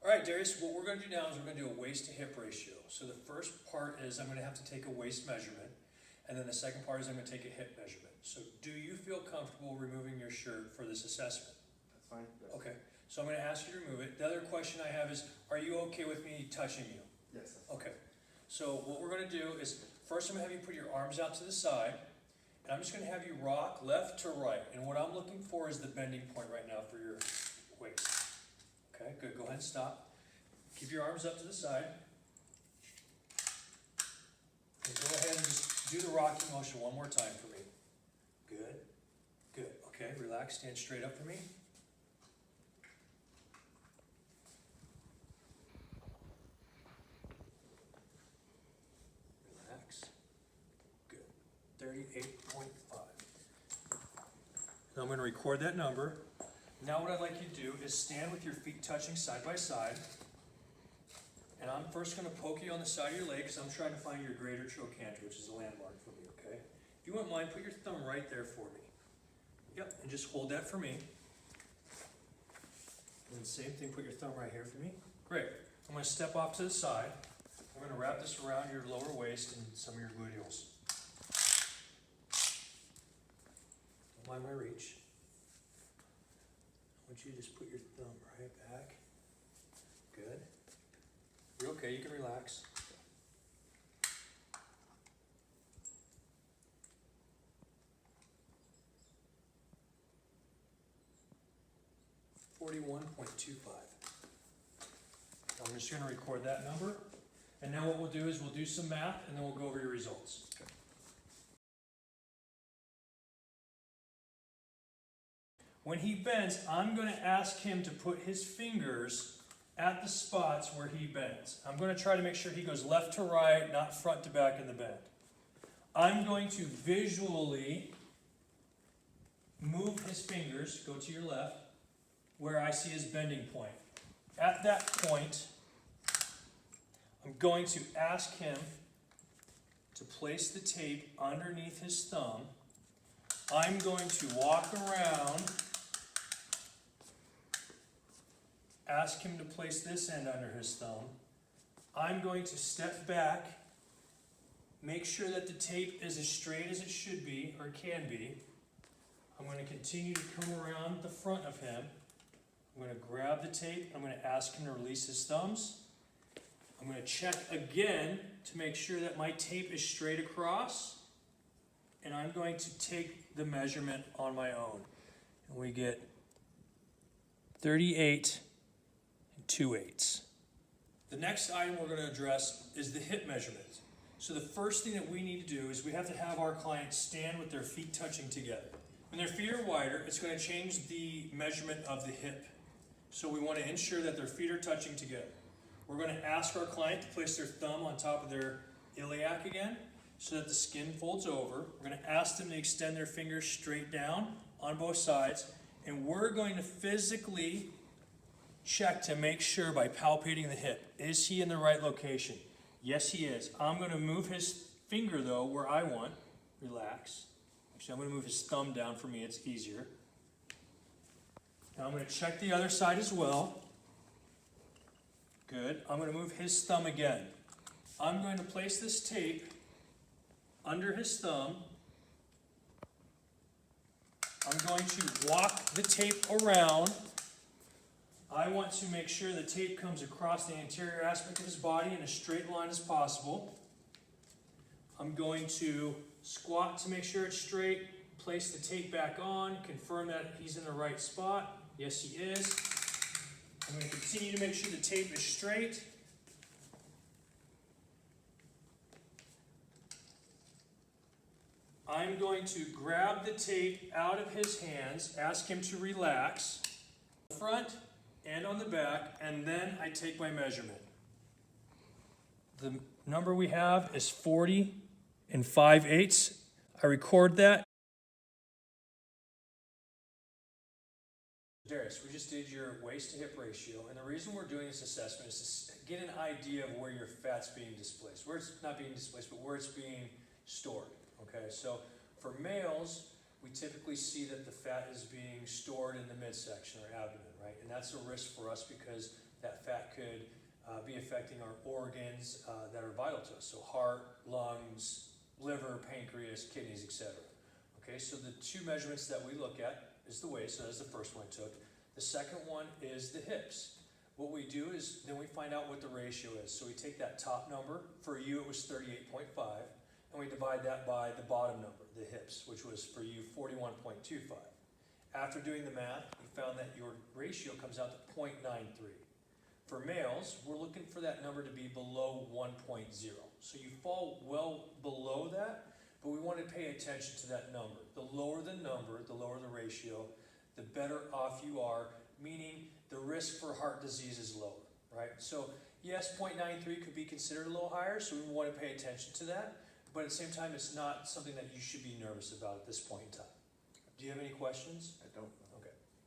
All right, Darius, what we're going to do now is we're going to do a waist to hip ratio. So the first part is I'm going to have to take a waist measurement, and then the second part is I'm going to take a hip measurement. So do you feel comfortable removing your shirt for this assessment? That's fine. Yes. Okay, so I'm going to ask you to remove it. The other question I have is, are you okay with me touching you? Yes. That's Okay, so what we're going to do is, first I'm going to have you put your arms out to the side, and I'm just going to have you rock left to right. And what I'm looking for is the bending point right now for your waist. Okay, good. Go ahead and stop. Keep your arms up to the side. And go ahead and just do the rocking motion one more time for me. Good. Good. Okay, relax. Stand straight up for me. Relax. Good. 38.5. Now I'm going to record that number. Now what I'd like you to do is stand with your feet touching side by side. And I'm first going to poke you on the side of your leg because I'm trying to find your greater trochanter, which is a landmark for me, okay? If you wouldn't mind, put your thumb right there for me. Yep, and just hold that for me. And the same thing, put your thumb right here for me. Great. I'm going to step off to the side. I'm going to wrap this around your lower waist and some of your gluteals. Don't mind my reach. I want you to just put your thumb right back. Good. You're okay, you can relax. $41.25. I'm just going to record that number. And now what we'll do is we'll do some math and then we'll go over your results. Okay. When he bends, I'm going to ask him to put his fingers at the spots where he bends. I'm going to try to make sure he goes left to right, not front to back in the bend. I'm going to visually move his fingers, go to your left, where I see his bending point. At that point, I'm going to ask him to place the tape underneath his thumb. I'm going to walk around, ask him to place this end under his thumb. I'm going to step back, make sure that the tape is as straight as it should be, or can be. I'm going to continue to come around the front of him. I'm going to grab the tape. I'm going to ask him to release his thumbs. I'm going to check again to make sure that my tape is straight across. And I'm going to take the measurement on my own. And we get 38 2/8. The next item we're going to address is the hip measurement. So the first thing that we need to do is we have to have our client stand with their feet touching together. When their feet are wider, it's going to change the measurement of the hip. So we want to ensure that their feet are touching together. We're going to ask our client to place their thumb on top of their iliac again so that the skin folds over. We're going to ask them to extend their fingers straight down on both sides. And we're going to physically check to make sure by palpating the hip. Is he in the right location? Yes, he is. I'm going to move his finger, though, where I want. Relax. Actually, I'm going to move his thumb down for me. It's easier. Now I'm going to check the other side as well. Good. I'm going to move his thumb again. I'm going to place this tape under his thumb. I'm going to walk the tape around. I want to make sure the tape comes across the anterior aspect of his body in a straight line as possible. I'm going to squat to make sure it's straight, place the tape back on, confirm that he's in the right spot. Yes, he is. I'm going to continue to make sure the tape is straight. I'm going to grab the tape out of his hands, ask him to relax. Front and on the back, and then I take my measurement. The number we have is 40 5/8. I record that. Darius, we just did your waist to hip ratio, and the reason we're doing this assessment is to get an idea of where your fat's being displaced. Where it's not being displaced, but where it's being stored. Okay, so for males, we typically see that the fat is being stored in the midsection or abdomen, right? And that's a risk for us because That fat could be affecting our organs that are vital to us, so heart, lungs, liver, pancreas, kidneys, etc. Okay, so the two measurements that we look at is the waist, so that's the first one I took. The second one is the hips. What we do is then we find out what the ratio is. So we take that top number, for you it was 38.5, and we divide that by the bottom number, the hips, which was for you 41.25. After doing the math, we found that your ratio comes out to 0.93. For males, we're looking for that number to be below 1.0. So you fall well below that, but we want to pay attention to that number. The lower the number, the lower the ratio, the better off you are, meaning the risk for heart disease is lower, right? So yes, 0.93 could be considered a little higher, so we want to pay attention to that, but at the same time, it's not something that you should be nervous about at this point in time. Do you have any questions? I don't.